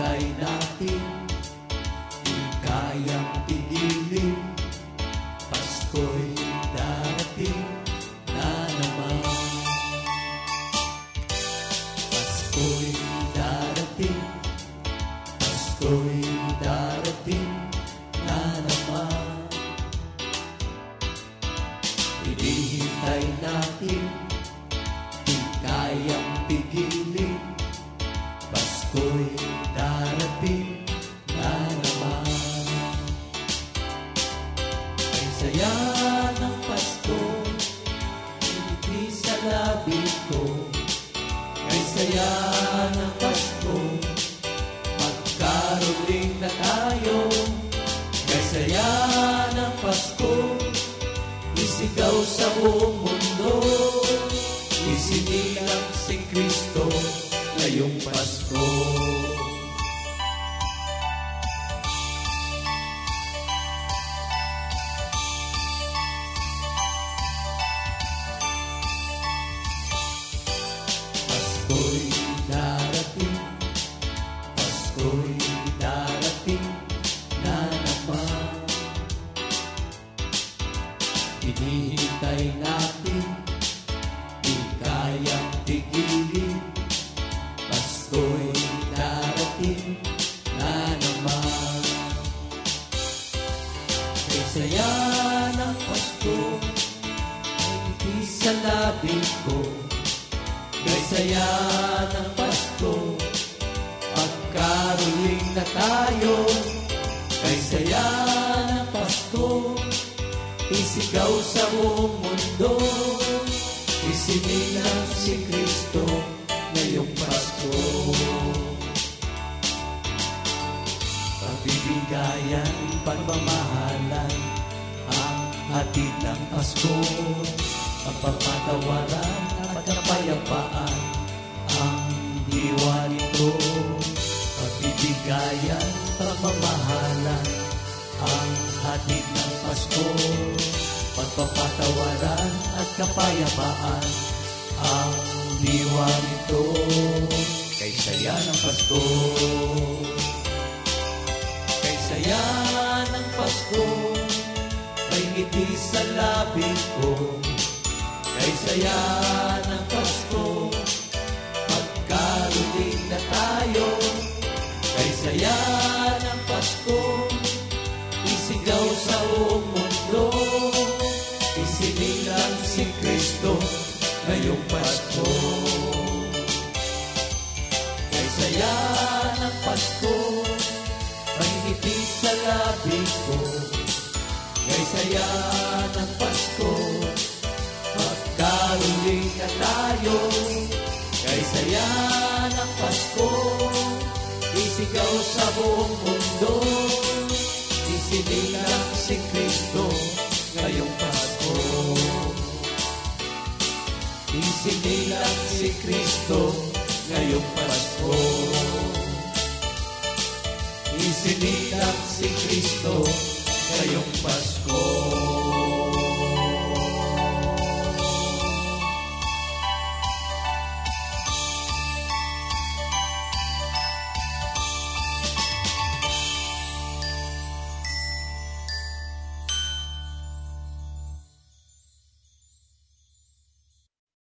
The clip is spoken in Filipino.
Hinihintay natin, di kayang pigilin. Pasko'y darating na naman. Pasko'y darating, Pasko'y darating na naman. Hinihintay natin, di kayang pigilin. Pasko'y darating na naman. Ay saya ng Pasko, ngiti sa labi ko. Ay saya ng Pasko, magkaroling na tayo. Ay saya ng Pasko, isigaw sa buong mundo. Isinilang si Kristo ngayong Pasko. Pasko'y darating, Pasko'y darating na naman. Hinihintay natin, di kayang pigilin. Pasko'y darating na naman. Kay saya ng Pasko, ay ngiti sa labi ko. Kay saya ng Pasko, magkaroling na tayo. Kay saya ng Pasko, isigaw sa buong mundo. Isinilang si Kristo ngayong Pasko. Pagbibigayan, pagmamahalan, ang hatid ng Pasko. Pagpapatawaran at kapayapaan, ang diwa nito. Pagbibigayan, pagmamahalan, ang hatid ng Pasko. Pagpapatawaran at kapayapaan, ang diwa nito. Kay saya ng Pasko, kay saya ng Pasko, may ngiti sa labi ko. Kay saya ng Pasko, magkaroling na tayo. Kay saya ng Pasko, isigaw sa buong mundo. Isinilang si Kristo ngayong Pasko. Kay saya ng Pasko, may ngiti sa labi ko. Kay saya ng Pasko, magkaroling na tayo. Kay saya ng Pasko, isigaw sa buong mundo. Isinilang si Kristo ngayong Pasko. Isinilang si Kristo ngayong Pasko. Isinilang si Kristo ngayong Pasko.